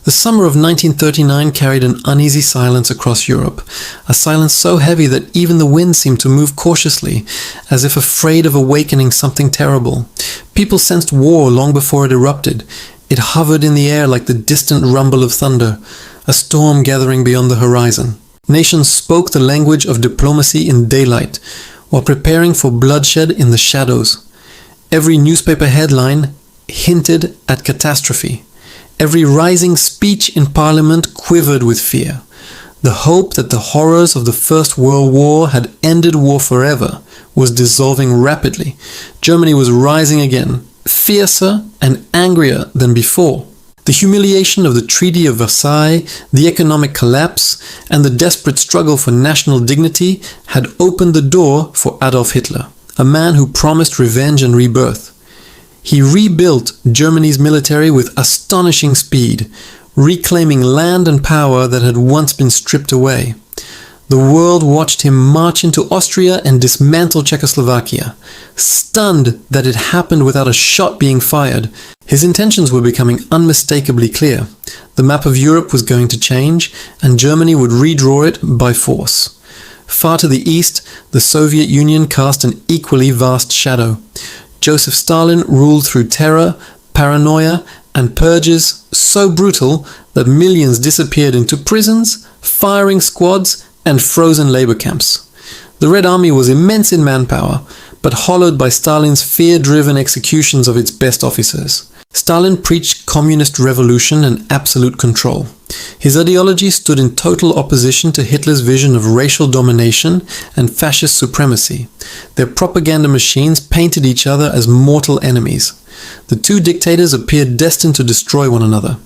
The summer of 1939 carried an uneasy silence across Europe, a silence so heavy that even the wind seemed to move cautiously, as if afraid of awakening something terrible. People sensed war long before it erupted. It hovered in the air like the distant rumble of thunder, a storm gathering beyond the horizon. Nations spoke the language of diplomacy in daylight, while preparing for bloodshed in the shadows. Every newspaper headline hinted at catastrophe. Every rising speech in Parliament quivered with fear. The hope that the horrors of the First World War had ended war forever was dissolving rapidly. Germany was rising again, fiercer and angrier than before. The humiliation of the Treaty of Versailles, the economic collapse, and the desperate struggle for national dignity had opened the door for Adolf Hitler, a man who promised revenge and rebirth. He rebuilt Germany's military with astonishing speed, reclaiming land and power that had once been stripped away. The world watched him march into Austria and dismantle Czechoslovakia, stunned that it happened without a shot being fired. His intentions were becoming unmistakably clear. The map of Europe was going to change, and Germany would redraw it by force. Far to the east, the Soviet Union cast an equally vast shadow. Joseph Stalin ruled through terror, paranoia, and purges so brutal that millions disappeared into prisons, firing squads, and frozen labor camps. The Red Army was immense in manpower, but hollowed by Stalin's fear-driven executions of its best officers. Stalin preached communist revolution and absolute control. His ideology stood in total opposition to Hitler's vision of racial domination and fascist supremacy. Their propaganda machines painted each other as mortal enemies. The two dictators appeared destined to destroy one another.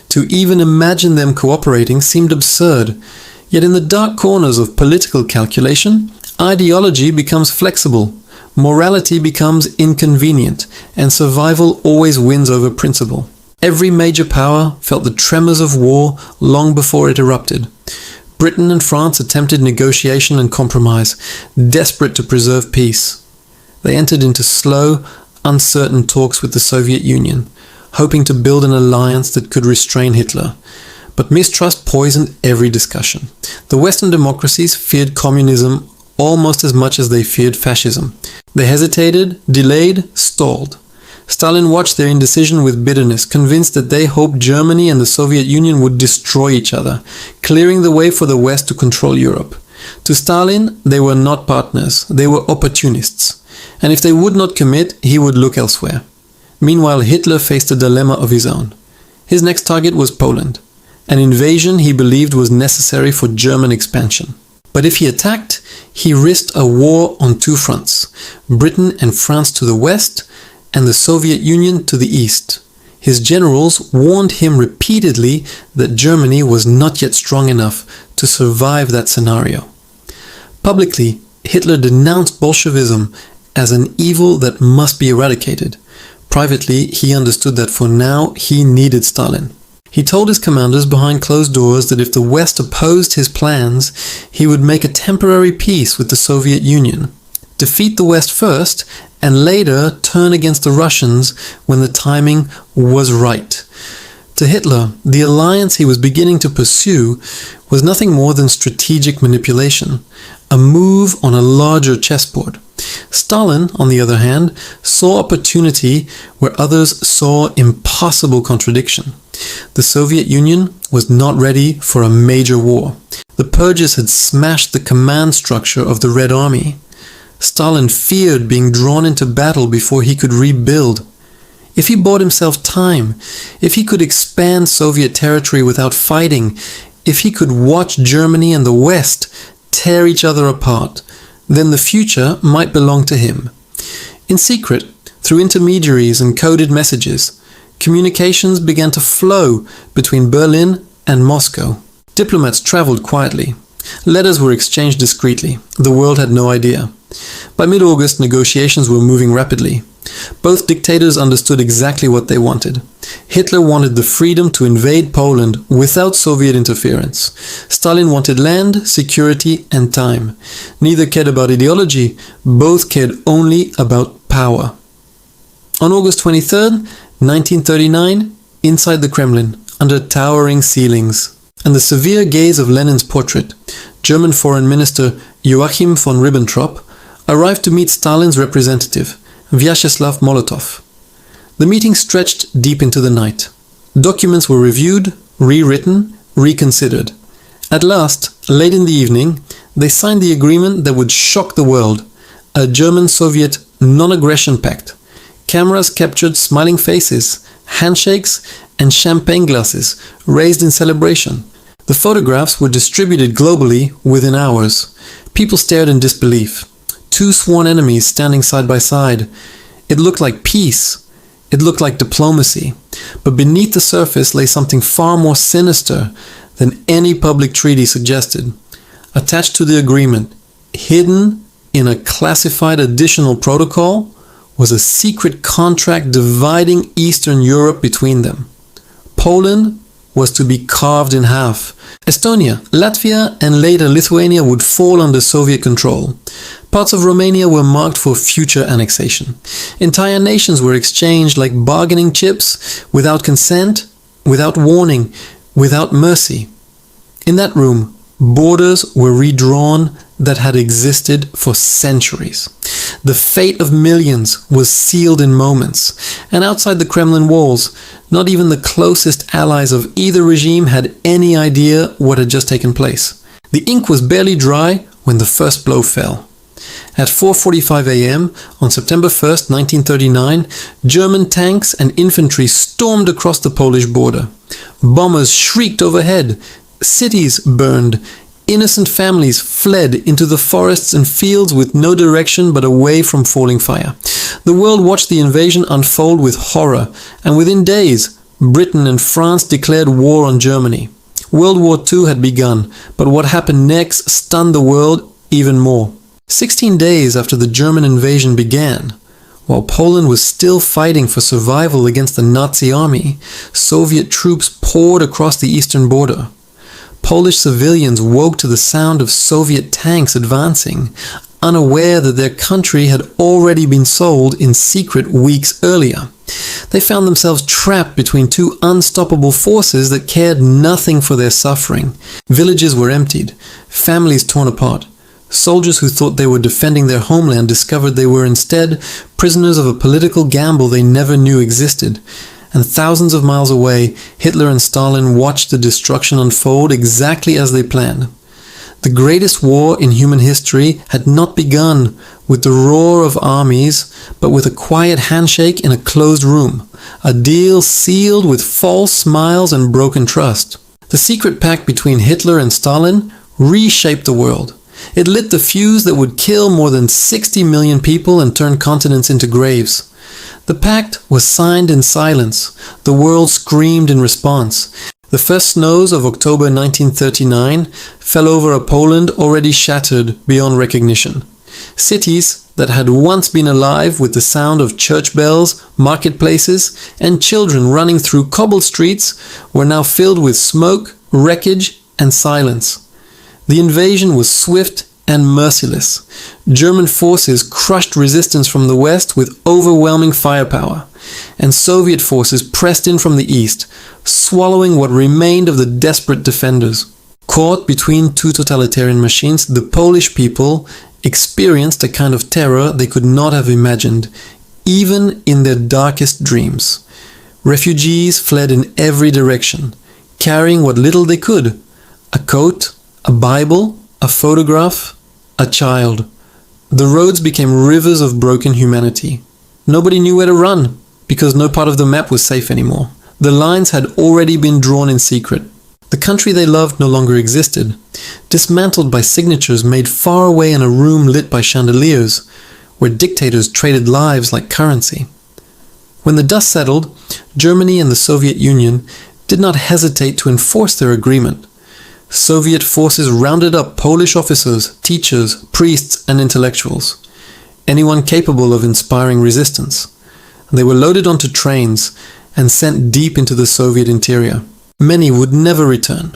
To even imagine them cooperating seemed absurd. Yet in the dark corners of political calculation, ideology becomes flexible. Morality becomes inconvenient, and survival always wins over principle. Every major power felt the tremors of war long before it erupted. Britain and France attempted negotiation and compromise, desperate to preserve peace. They entered into slow, uncertain talks with the Soviet Union, hoping to build an alliance that could restrain Hitler. But mistrust poisoned every discussion. The Western democracies feared communism almost as much as they feared fascism. They hesitated, delayed, stalled. Stalin watched their indecision with bitterness, convinced that they hoped Germany and the Soviet Union would destroy each other, clearing the way for the West to control Europe. To Stalin, they were not partners, they were opportunists. And if they would not commit, he would look elsewhere. Meanwhile, Hitler faced a dilemma of his own. His next target was Poland. An invasion he believed was necessary for German expansion. But if he attacked, he risked a war on two fronts, Britain and France to the west, and the Soviet Union to the east. His generals warned him repeatedly that Germany was not yet strong enough to survive that scenario. Publicly, Hitler denounced Bolshevism as an evil that must be eradicated. Privately, he understood that for now he needed Stalin. He told his commanders behind closed doors that if the West opposed his plans, he would make a temporary peace with the Soviet Union, defeat the West first, and later turn against the Russians when the timing was right. To Hitler, the alliance he was beginning to pursue was nothing more than strategic manipulation, a move on a larger chessboard. Stalin, on the other hand, saw opportunity where others saw impossible contradiction. The Soviet Union was not ready for a major war. The purges had smashed the command structure of the Red Army. Stalin feared being drawn into battle before he could rebuild. If he bought himself time, if he could expand Soviet territory without fighting, if he could watch Germany and the West tear each other apart, then the future might belong to him. In secret, through intermediaries and coded messages, communications began to flow between Berlin and Moscow. Diplomats traveled quietly. Letters were exchanged discreetly. The world had no idea. By mid-August, negotiations were moving rapidly. Both dictators understood exactly what they wanted. Hitler wanted the freedom to invade Poland without Soviet interference. Stalin wanted land, security, and time. Neither cared about ideology, both cared only about power. On August 23rd, 1939, inside the Kremlin, under towering ceilings. And the severe gaze of Lenin's portrait, German Foreign Minister Joachim von Ribbentrop arrived to meet Stalin's representative, Vyacheslav Molotov. The meeting stretched deep into the night. Documents were reviewed, rewritten, reconsidered. At last, late in the evening, they signed the agreement that would shock the world, a German-Soviet non-aggression pact. Cameras captured smiling faces, handshakes, and champagne glasses raised in celebration. The photographs were distributed globally within hours. People stared in disbelief. Two sworn enemies standing side by side. It looked like peace. It looked like diplomacy. But beneath the surface lay something far more sinister than any public treaty suggested. Attached to the agreement, hidden in a classified additional protocol, was a secret contract dividing Eastern Europe between them. Poland was to be carved in half. Estonia, Latvia, and later Lithuania would fall under Soviet control. Parts of Romania were marked for future annexation. Entire nations were exchanged like bargaining chips, without consent, without warning, without mercy. In that room, borders were redrawn that had existed for centuries. The fate of millions was sealed in moments, and outside the Kremlin walls, not even the closest allies of either regime had any idea what had just taken place. The ink was barely dry when the first blow fell. At 4:45 a.m. on September 1st, 1939, German tanks and infantry stormed across the Polish border. Bombers shrieked overhead. Cities burned. Innocent families fled into the forests and fields with no direction but away from falling fire. The world watched the invasion unfold with horror, and within days, Britain and France declared war on Germany. World War II had begun, but what happened next stunned the world even more. 16 days after the German invasion began, while Poland was still fighting for survival against the Nazi army, Soviet troops poured across the eastern border. Polish civilians woke to the sound of Soviet tanks advancing, unaware that their country had already been sold in secret weeks earlier. They found themselves trapped between two unstoppable forces that cared nothing for their suffering. Villages were emptied, families torn apart. Soldiers who thought they were defending their homeland discovered they were instead prisoners of a political gamble they never knew existed. And thousands of miles away, Hitler and Stalin watched the destruction unfold exactly as they planned. The greatest war in human history had not begun with the roar of armies, but with a quiet handshake in a closed room, a deal sealed with false smiles and broken trust. The secret pact between Hitler and Stalin reshaped the world. It lit the fuse that would kill more than 60 million people and turn continents into graves. The pact was signed in silence. The world screamed in response. The first snows of October 1939 fell over a Poland already shattered beyond recognition. Cities that had once been alive with the sound of church bells, marketplaces, and children running through cobbled streets were now filled with smoke, wreckage, and silence. The invasion was swift and merciless. German forces crushed resistance from the west with overwhelming firepower, and Soviet forces pressed in from the east, swallowing what remained of the desperate defenders. Caught between two totalitarian machines, the Polish people experienced a kind of terror they could not have imagined, even in their darkest dreams. Refugees fled in every direction, carrying what little they could: a coat, a Bible, a photograph, a child. The roads became rivers of broken humanity. Nobody knew where to run, because no part of the map was safe anymore. The lines had already been drawn in secret. The country they loved no longer existed, dismantled by signatures made far away in a room lit by chandeliers, where dictators traded lives like currency. When the dust settled, Germany and the Soviet Union did not hesitate to enforce their agreement. Soviet forces rounded up Polish officers, teachers, priests, and intellectuals, anyone capable of inspiring resistance. They were loaded onto trains and sent deep into the Soviet interior. Many would never return.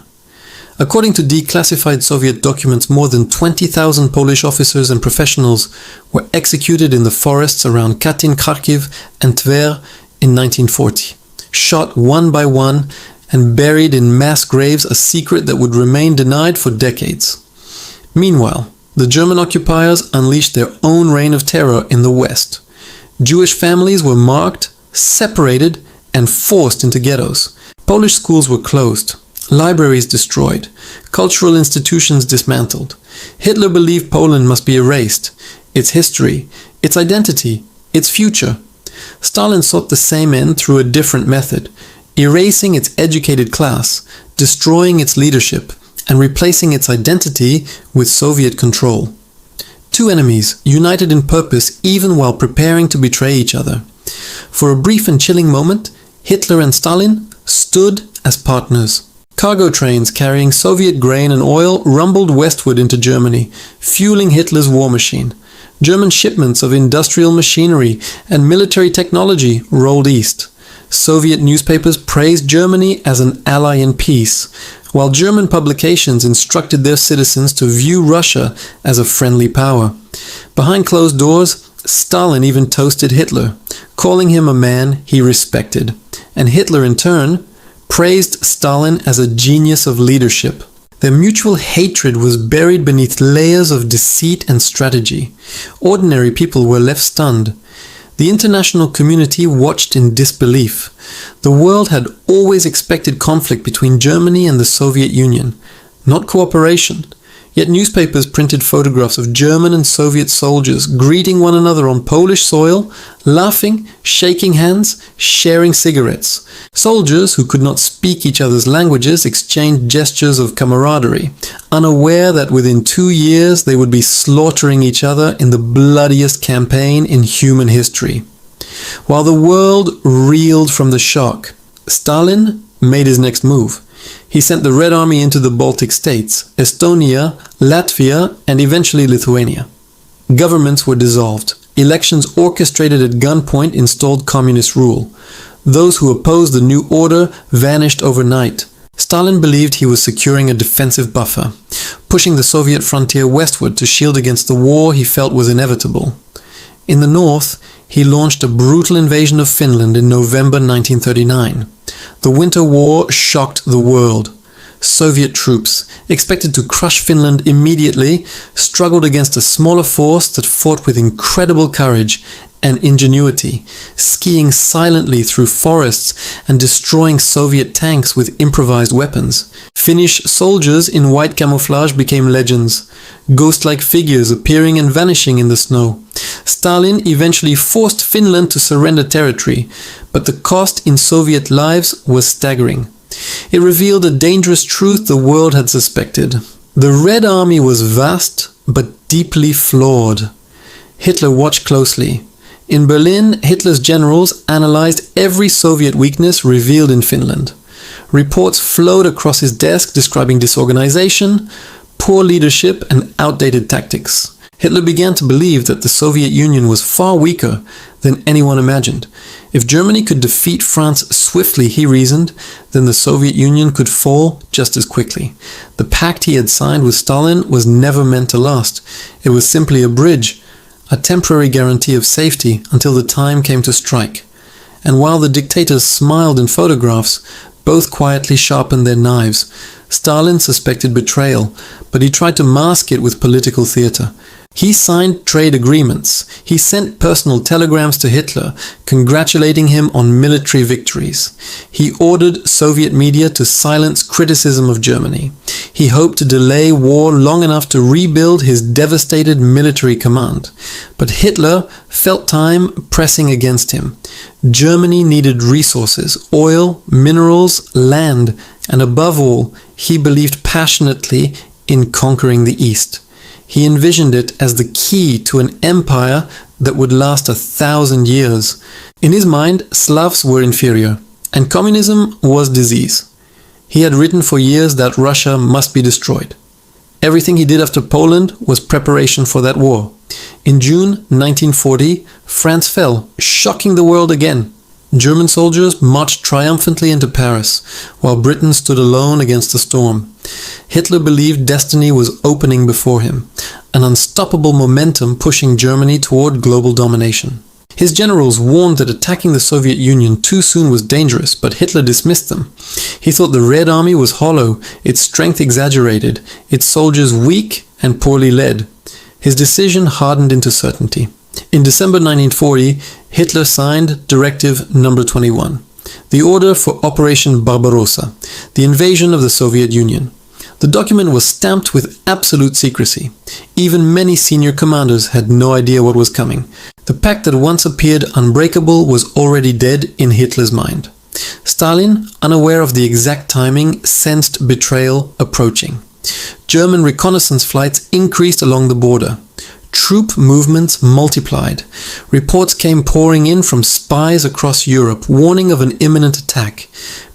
According to declassified Soviet documents, more than 20,000 Polish officers and professionals were executed in the forests around Katyn, Kharkiv, and Tver in 1940, shot one by one and buried in mass graves a secret that would remain denied for decades. Meanwhile, the German occupiers unleashed their own reign of terror in the West. Jewish families were marked, separated, and forced into ghettos. Polish schools were closed, libraries destroyed, cultural institutions dismantled. Hitler believed Poland must be erased, its history, its identity, its future. Stalin sought the same end through a different method, erasing its educated class, destroying its leadership, and replacing its identity with Soviet control. Two enemies, united in purpose even while preparing to betray each other. For a brief and chilling moment, Hitler and Stalin stood as partners. Cargo trains carrying Soviet grain and oil rumbled westward into Germany, fueling Hitler's war machine. German shipments of industrial machinery and military technology rolled east. Soviet newspapers praised Germany as an ally in peace, while German publications instructed their citizens to view Russia as a friendly power. Behind closed doors, Stalin even toasted Hitler, calling him a man he respected. And Hitler, in turn, praised Stalin as a genius of leadership. Their mutual hatred was buried beneath layers of deceit and strategy. Ordinary people were left stunned. The international community watched in disbelief. The world had always expected conflict between Germany and the Soviet Union, not cooperation. Yet newspapers printed photographs of German and Soviet soldiers greeting one another on Polish soil, laughing, shaking hands, sharing cigarettes. Soldiers who could not speak each other's languages exchanged gestures of camaraderie, unaware that within 2 years they would be slaughtering each other in the bloodiest campaign in human history. While the world reeled from the shock, Stalin made his next move. He sent the Red Army into the Baltic states, Estonia, Latvia, and eventually Lithuania. Governments were dissolved. Elections orchestrated at gunpoint installed communist rule. Those who opposed the new order vanished overnight. Stalin believed he was securing a defensive buffer, pushing the Soviet frontier westward to shield against the war he felt was inevitable. In the north, he launched a brutal invasion of Finland in November 1939. The Winter War shocked the world. Soviet troops, expected to crush Finland immediately, struggled against a smaller force that fought with incredible courage and ingenuity, skiing silently through forests and destroying Soviet tanks with improvised weapons. Finnish soldiers in white camouflage became legends, ghost-like figures appearing and vanishing in the snow. Stalin eventually forced Finland to surrender territory, but the cost in Soviet lives was staggering. It revealed a dangerous truth the world had suspected. The Red Army was vast, but deeply flawed. Hitler watched closely. In Berlin, Hitler's generals analyzed every Soviet weakness revealed in Finland. Reports flowed across his desk describing disorganization, poor leadership, and outdated tactics. Hitler began to believe that the Soviet Union was far weaker than anyone imagined. If Germany could defeat France swiftly, he reasoned, then the Soviet Union could fall just as quickly. The pact he had signed with Stalin was never meant to last. It was simply a bridge, a temporary guarantee of safety until the time came to strike. And while the dictators smiled in photographs, both quietly sharpened their knives. Stalin suspected betrayal, but he tried to mask it with political theater. He signed trade agreements. He sent personal telegrams to Hitler, congratulating him on military victories. He ordered Soviet media to silence criticism of Germany. He hoped to delay war long enough to rebuild his devastated military command. But Hitler felt time pressing against him. Germany needed resources, oil, minerals, land, and above all, he believed passionately in conquering the East. He envisioned it as the key to an empire that would last 1,000 years. In his mind, Slavs were inferior, and communism was disease. He had written for years that Russia must be destroyed. Everything he did after Poland was preparation for that war. In June 1940, France fell, shocking the world again. German soldiers marched triumphantly into Paris, while Britain stood alone against the storm. Hitler believed destiny was opening before him, an unstoppable momentum pushing Germany toward global domination. His generals warned that attacking the Soviet Union too soon was dangerous, but Hitler dismissed them. He thought the Red Army was hollow, its strength exaggerated, its soldiers weak and poorly led. His decision hardened into certainty. In December 1940, Hitler signed Directive No. 21, the order for Operation Barbarossa, the invasion of the Soviet Union. The document was stamped with absolute secrecy. Even many senior commanders had no idea what was coming. The pact that once appeared unbreakable was already dead in Hitler's mind. Stalin, unaware of the exact timing, sensed betrayal approaching. German reconnaissance flights increased along the border. Troop movements multiplied. Reports came pouring in from spies across Europe, warning of an imminent attack.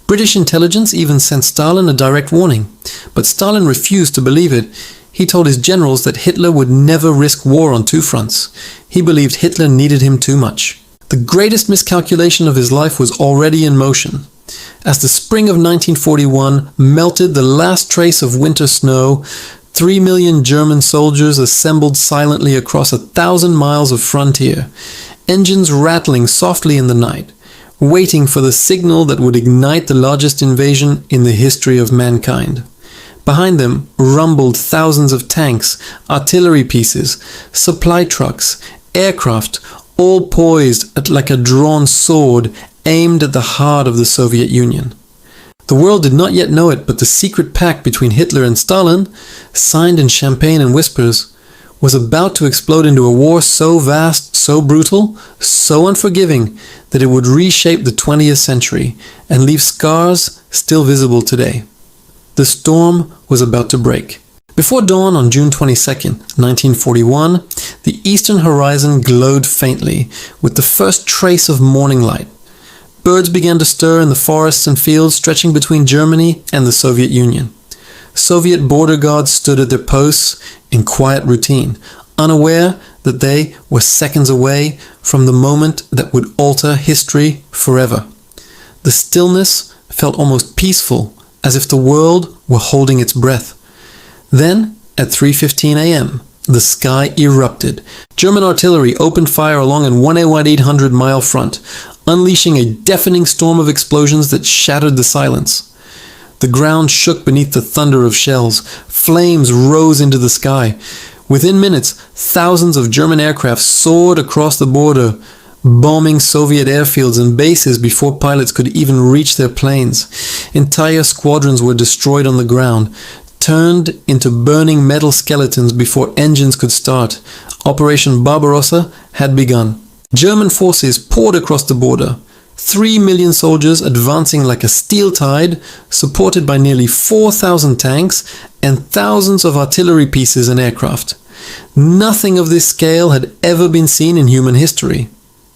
British intelligence even sent Stalin a direct warning, but Stalin refused to believe it. He told his generals that Hitler would never risk war on two fronts. He believed Hitler needed him too much. The greatest miscalculation of his life was already in motion. As the spring of 1941 melted the last trace of winter snow, 3 million German soldiers assembled silently across 1,000 miles of frontier, engines rattling softly in the night, waiting for the signal that would ignite the largest invasion in the history of mankind. Behind them rumbled thousands of tanks, artillery pieces, supply trucks, aircraft, all poised like a drawn sword aimed at the heart of the Soviet Union. The world did not yet know it, but the secret pact between Hitler and Stalin, signed in champagne and whispers, was about to explode into a war so vast, so brutal, so unforgiving, that it would reshape the 20th century and leave scars still visible today. The storm was about to break. Before dawn on June 22, 1941, the eastern horizon glowed faintly with the first trace of morning light. Birds began to stir in the forests and fields stretching between Germany and the Soviet Union. Soviet border guards stood at their posts in quiet routine, unaware that they were seconds away from the moment that would alter history forever. The stillness felt almost peaceful, as if the world were holding its breath. Then, at 3:15 a.m., the sky erupted. German artillery opened fire along an 1,800-mile front, unleashing a deafening storm of explosions that shattered the silence. The ground shook beneath the thunder of shells. Flames rose into the sky. Within minutes, thousands of German aircraft soared across the border, bombing Soviet airfields and bases before pilots could even reach their planes. Entire squadrons were destroyed on the ground, turned into burning metal skeletons before engines could start. Operation Barbarossa had begun. German forces poured across the border. 3 million soldiers advancing like a steel tide, supported by nearly 4,000 tanks and thousands of artillery pieces and aircraft. Nothing of this scale had ever been seen in human history.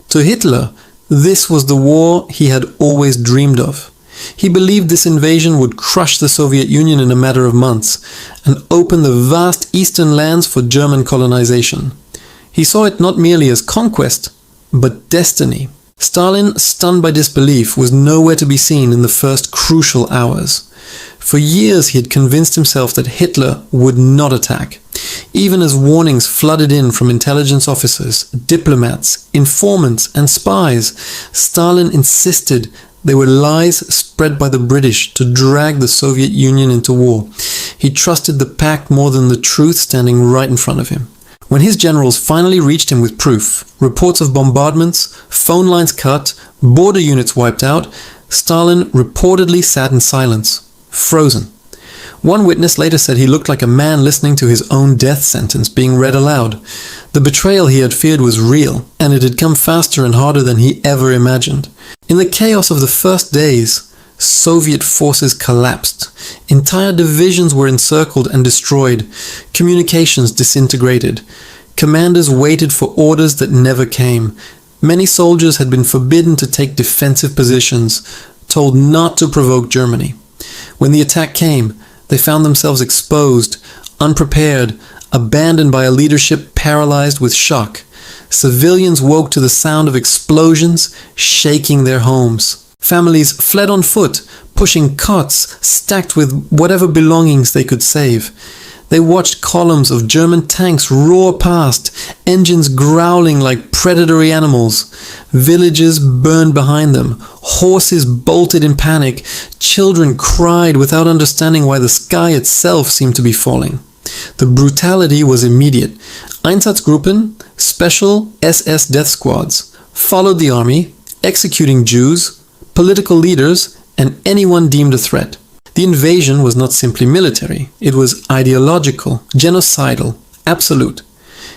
To Hitler, this was the war he had always dreamed of. He believed this invasion would crush the Soviet Union in a matter of months and open the vast eastern lands for German colonization. He saw it not merely as conquest, but destiny. Stalin, stunned by disbelief, was nowhere to be seen in the first crucial hours. For years he had convinced himself that Hitler would not attack. Even as warnings flooded in from intelligence officers, diplomats, informants, and spies, Stalin insisted they were lies spread by the British to drag the Soviet Union into war. He trusted the pact more than the truth standing right in front of him. When his generals finally reached him with proof, reports of bombardments, phone lines cut, border units wiped out, Stalin reportedly sat in silence, frozen. One witness later said he looked like a man listening to his own death sentence being read aloud. The betrayal he had feared was real, and it had come faster and harder than he ever imagined. In the chaos of the first days, Soviet forces collapsed. Entire divisions were encircled and destroyed. Communications disintegrated. Commanders waited for orders that never came. Many soldiers had been forbidden to take defensive positions, told not to provoke Germany. When the attack came, they found themselves exposed, unprepared, abandoned by a leadership paralyzed with shock. Civilians woke to the sound of explosions, shaking their homes. Families fled on foot, pushing cots stacked with whatever belongings they could save. They watched columns of German tanks roar past, engines growling like predatory animals. Villages burned behind them. Horses bolted in panic. Children cried without understanding why the sky itself seemed to be falling. The brutality was immediate. Einsatzgruppen, special SS death squads, followed the army, executing Jews, political leaders, and anyone deemed a threat. The invasion was not simply military, it was ideological, genocidal, absolute.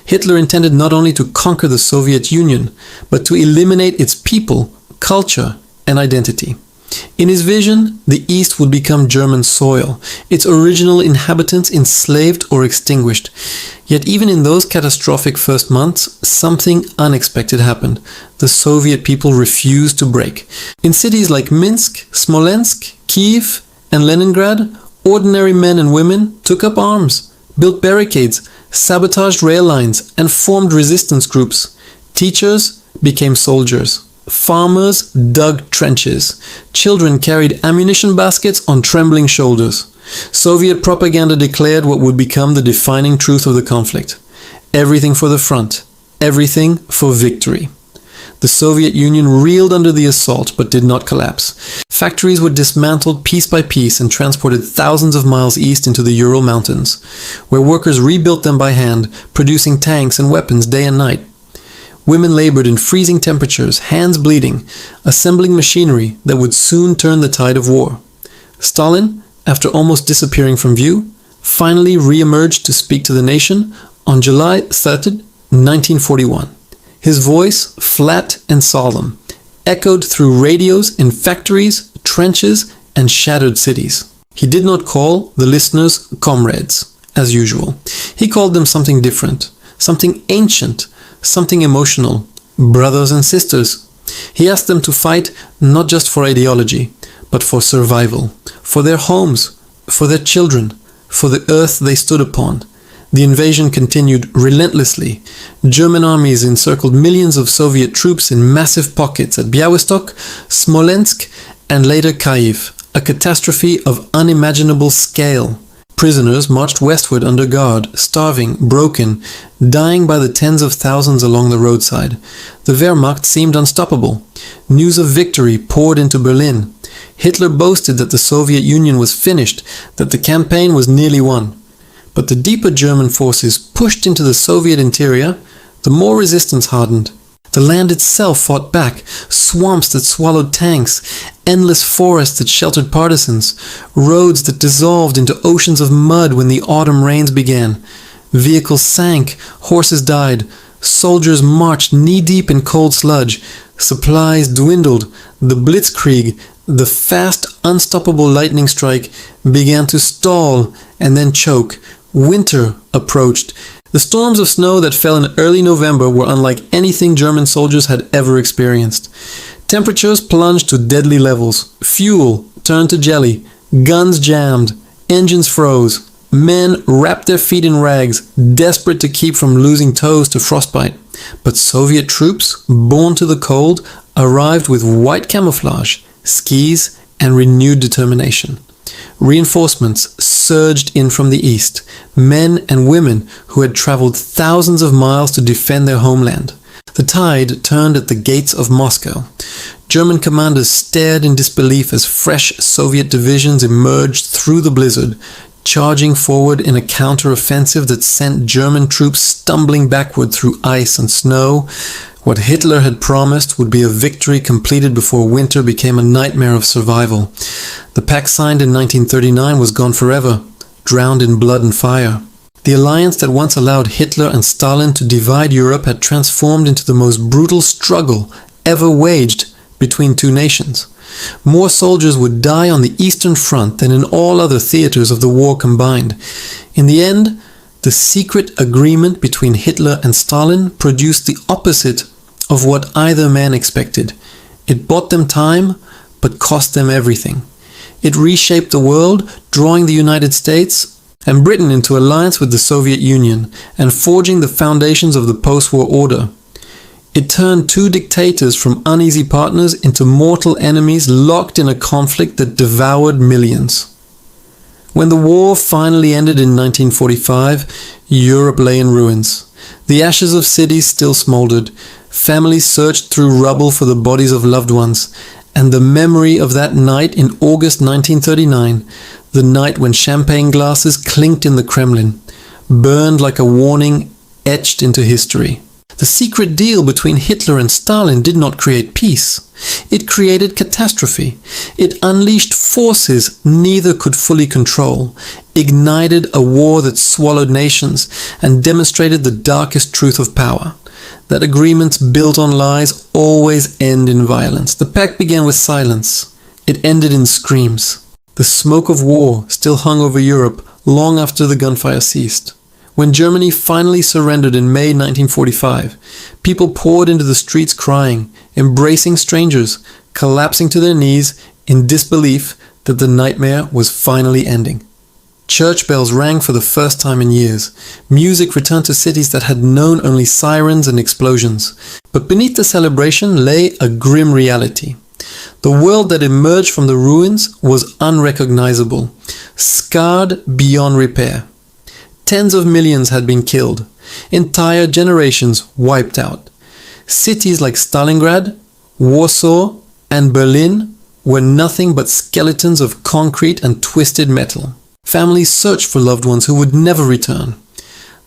Hitler intended not only to conquer the Soviet Union, but to eliminate its people, culture, and identity. In his vision, the East would become German soil, its original inhabitants enslaved or extinguished. Yet even in those catastrophic first months, something unexpected happened. The Soviet people refused to break. In cities like Minsk, Smolensk, Kiev, and Leningrad, ordinary men and women took up arms, built barricades, sabotaged rail lines, and formed resistance groups. Teachers became soldiers. Farmers dug trenches. Children carried ammunition baskets on trembling shoulders. Soviet propaganda declared what would become the defining truth of the conflict. Everything for the front. Everything for victory. The Soviet Union reeled under the assault but did not collapse. Factories were dismantled piece by piece and transported thousands of miles east into the Ural Mountains, where workers rebuilt them by hand, producing tanks and weapons day and night. Women labored in freezing temperatures, hands bleeding, assembling machinery that would soon turn the tide of war. Stalin, after almost disappearing from view, finally re-emerged to speak to the nation on July 3rd, 1941. His voice, flat and solemn, echoed through radios in factories, trenches, and shattered cities. He did not call the listeners comrades, as usual. He called them something different, something ancient, something emotional, brothers and sisters. He asked them to fight not just for ideology, but for survival, for their homes, for their children, for the earth they stood upon. The invasion continued relentlessly. German armies encircled millions of Soviet troops in massive pockets at Białystok, Smolensk, and later Kyiv, a catastrophe of unimaginable scale. Prisoners marched westward under guard, starving, broken, dying by the tens of thousands along the roadside. The Wehrmacht seemed unstoppable. News of victory poured into Berlin. Hitler boasted that the Soviet Union was finished, that the campaign was nearly won. But the deeper German forces pushed into the Soviet interior, the more resistance hardened. The land itself fought back, swamps that swallowed tanks, endless forests that sheltered partisans, roads that dissolved into oceans of mud when the autumn rains began. Vehicles sank, horses died, soldiers marched knee-deep in cold sludge, supplies dwindled, the blitzkrieg, the fast, unstoppable lightning strike, began to stall and then choke. Winter approached. The storms of snow that fell in early November were unlike anything German soldiers had ever experienced. Temperatures plunged to deadly levels. Fuel turned to jelly. Guns jammed. Engines froze. Men wrapped their feet in rags, desperate to keep from losing toes to frostbite. But Soviet troops, born to the cold, arrived with white camouflage, skis, and renewed determination. Reinforcements surged in from the east, men and women who had traveled thousands of miles to defend their homeland. The tide turned at the gates of Moscow. German commanders stared in disbelief as fresh Soviet divisions emerged through the blizzard, charging forward in a counter-offensive that sent German troops stumbling backward through ice and snow. What Hitler had promised would be a victory completed before winter became a nightmare of survival. The pact signed in 1939 was gone forever, drowned in blood and fire. The alliance that once allowed Hitler and Stalin to divide Europe had transformed into the most brutal struggle ever waged between two nations. More soldiers would die on the Eastern Front than in all other theaters of the war combined. In the end, the secret agreement between Hitler and Stalin produced the opposite of what either man expected. It bought them time, but cost them everything. It reshaped the world, drawing the United States and Britain into alliance with the Soviet Union and forging the foundations of the post-war order. It turned two dictators from uneasy partners into mortal enemies locked in a conflict that devoured millions. When the war finally ended in 1945, Europe lay in ruins. The ashes of cities still smoldered. Families searched through rubble for the bodies of loved ones. And the memory of that night in August 1939, the night when champagne glasses clinked in the Kremlin, burned like a warning etched into history. The secret deal between Hitler and Stalin did not create peace. It created catastrophe. It unleashed forces neither could fully control, ignited a war that swallowed nations, and demonstrated the darkest truth of power: that agreements built on lies always end in violence. The pact began with silence. It ended in screams. The smoke of war still hung over Europe long after the gunfire ceased. When Germany finally surrendered in May 1945, people poured into the streets crying, embracing strangers, collapsing to their knees in disbelief that the nightmare was finally ending. Church bells rang for the first time in years. Music returned to cities that had known only sirens and explosions. But beneath the celebration lay a grim reality. The world that emerged from the ruins was unrecognizable, scarred beyond repair. Tens of millions had been killed, entire generations wiped out. Cities like Stalingrad, Warsaw, and Berlin were nothing but skeletons of concrete and twisted metal. Families searched for loved ones who would never return.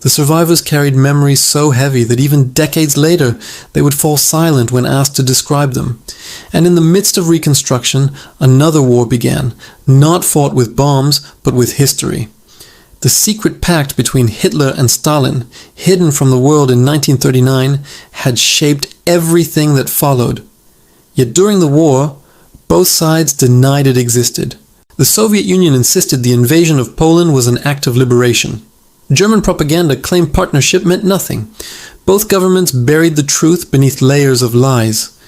The survivors carried memories so heavy that even decades later they would fall silent when asked to describe them. And in the midst of reconstruction, another war began, not fought with bombs, but with history. The secret pact between Hitler and Stalin, hidden from the world in 1939, had shaped everything that followed. Yet during the war, both sides denied it existed. The Soviet Union insisted the invasion of Poland was an act of liberation. German propaganda claimed partnership meant nothing. Both governments buried the truth beneath layers of lies.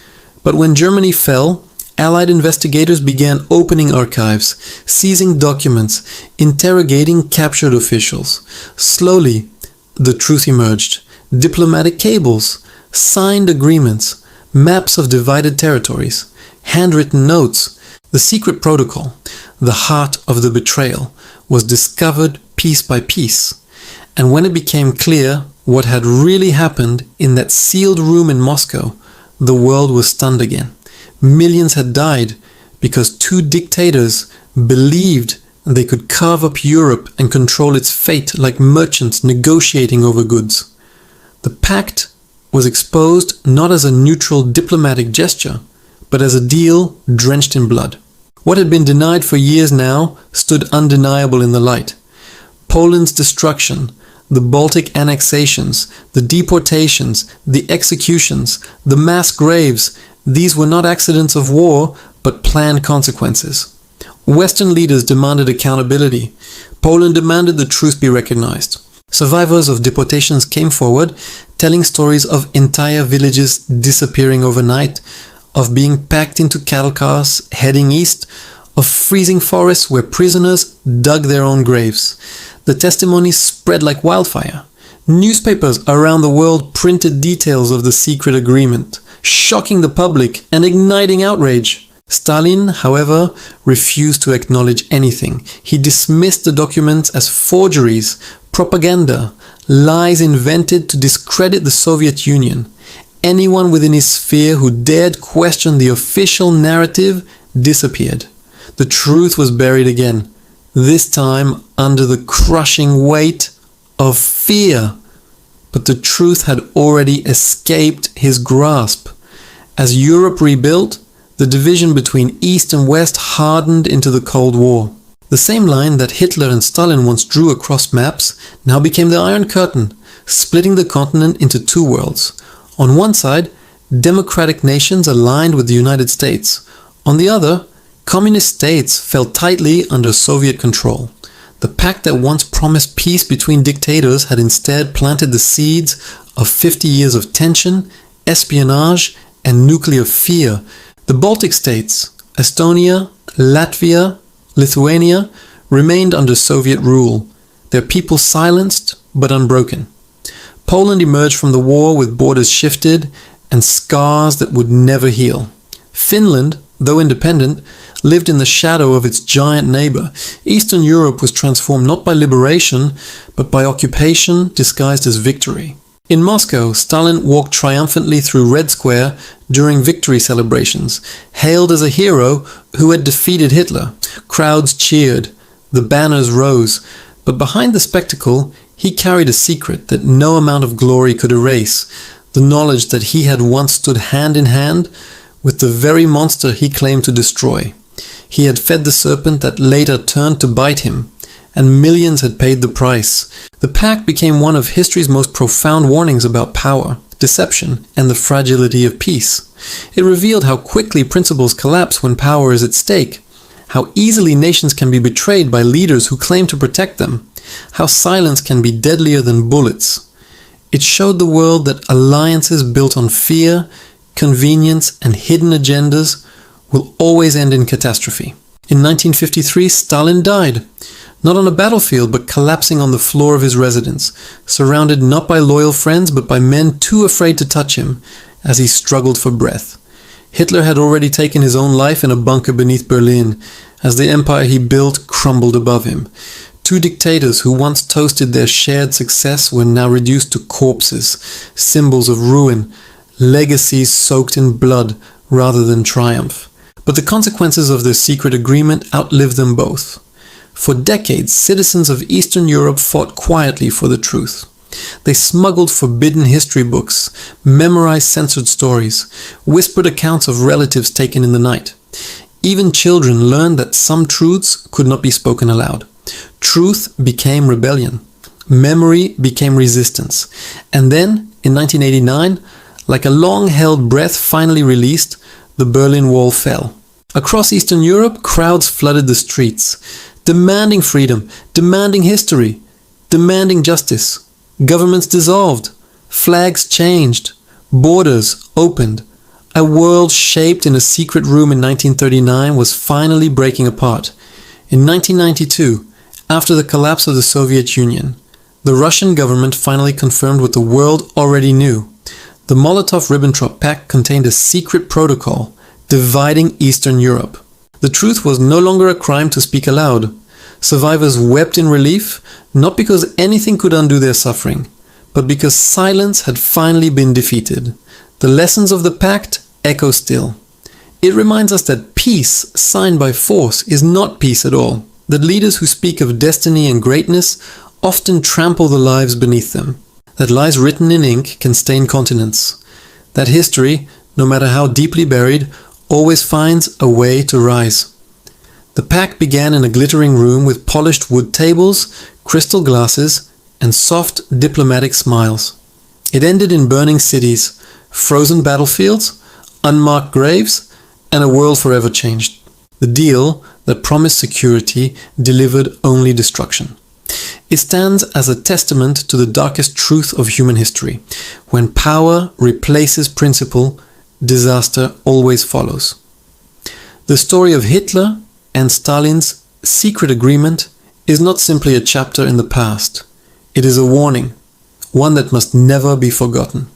But when Germany fell, Allied investigators began opening archives, seizing documents, interrogating captured officials. Slowly, the truth emerged. Diplomatic cables, signed agreements, maps of divided territories, handwritten notes. The secret protocol, the heart of the betrayal, was discovered piece by piece. And when it became clear what had really happened in that sealed room in Moscow, the world was stunned again. Millions had died because two dictators believed they could carve up Europe and control its fate like merchants negotiating over goods. The pact was exposed not as a neutral diplomatic gesture, but as a deal drenched in blood. What had been denied for years now stood undeniable in the light. Poland's destruction, the Baltic annexations, the deportations, the executions, the mass graves, these were not accidents of war, but planned consequences. Western leaders demanded accountability. Poland demanded the truth be recognized. Survivors of deportations came forward, telling stories of entire villages disappearing overnight, of being packed into cattle cars heading east, of freezing forests where prisoners dug their own graves. The testimonies spread like wildfire. Newspapers around the world printed details of the secret agreement, shocking the public and igniting outrage. Stalin, however, refused to acknowledge anything. He dismissed the documents as forgeries, propaganda, lies invented to discredit the Soviet Union. Anyone within his sphere who dared question the official narrative disappeared. The truth was buried again, this time under the crushing weight of fear. But the truth had already escaped his grasp. As Europe rebuilt, the division between East and West hardened into the Cold War. The same line that Hitler and Stalin once drew across maps now became the Iron Curtain, splitting the continent into two worlds. On one side, democratic nations aligned with the United States. On the other, communist states fell tightly under Soviet control. The pact that once promised peace between dictators had instead planted the seeds of 50 years of tension, espionage, and nuclear fear. The Baltic states, Estonia, Latvia, Lithuania, remained under Soviet rule, their people silenced but unbroken. Poland emerged from the war with borders shifted and scars that would never heal. Finland, though independent, lived in the shadow of its giant neighbor. Eastern Europe was transformed not by liberation, but by occupation disguised as victory. In Moscow, Stalin walked triumphantly through Red Square during victory celebrations, hailed as a hero who had defeated Hitler. Crowds cheered, the banners rose, but behind the spectacle, he carried a secret that no amount of glory could erase, the knowledge that he had once stood hand in hand with the very monster he claimed to destroy. He had fed the serpent that later turned to bite him, and millions had paid the price. The pact became one of history's most profound warnings about power, deception, and the fragility of peace. It revealed how quickly principles collapse when power is at stake, how easily nations can be betrayed by leaders who claim to protect them, how silence can be deadlier than bullets. It showed the world that alliances built on fear, convenience, and hidden agendas will always end in catastrophe. In 1953, Stalin died, not on a battlefield, but collapsing on the floor of his residence, surrounded not by loyal friends, but by men too afraid to touch him as he struggled for breath. Hitler had already taken his own life in a bunker beneath Berlin, as the empire he built crumbled above him. Two dictators who once toasted their shared success were now reduced to corpses, symbols of ruin, legacies soaked in blood rather than triumph. But the consequences of this secret agreement outlived them both. For decades, citizens of Eastern Europe fought quietly for the truth. They smuggled forbidden history books, memorized censored stories, whispered accounts of relatives taken in the night. Even children learned that some truths could not be spoken aloud. Truth became rebellion. Memory became resistance. And then, in 1989, like a long-held breath finally released, the Berlin Wall fell. Across Eastern Europe, crowds flooded the streets, demanding freedom, demanding history, demanding justice. Governments dissolved, flags changed, borders opened. A world shaped in a secret room in 1939 was finally breaking apart. In 1992, after the collapse of the Soviet Union, the Russian government finally confirmed what the world already knew. The Molotov-Ribbentrop Pact contained a secret protocol dividing Eastern Europe. The truth was no longer a crime to speak aloud. Survivors wept in relief, not because anything could undo their suffering, but because silence had finally been defeated. The lessons of the pact echo still. It reminds us that peace signed by force is not peace at all, that leaders who speak of destiny and greatness often trample the lives beneath them, that lies written in ink can stain continents, that history, no matter how deeply buried, always finds a way to rise. The pact began in a glittering room with polished wood tables, crystal glasses, and soft diplomatic smiles. It ended in burning cities, frozen battlefields, unmarked graves, and a world forever changed. The deal that promised security delivered only destruction. It stands as a testament to the darkest truth of human history. When power replaces principle, disaster always follows. The story of Hitler and Stalin's secret agreement is not simply a chapter in the past. It is a warning, one that must never be forgotten.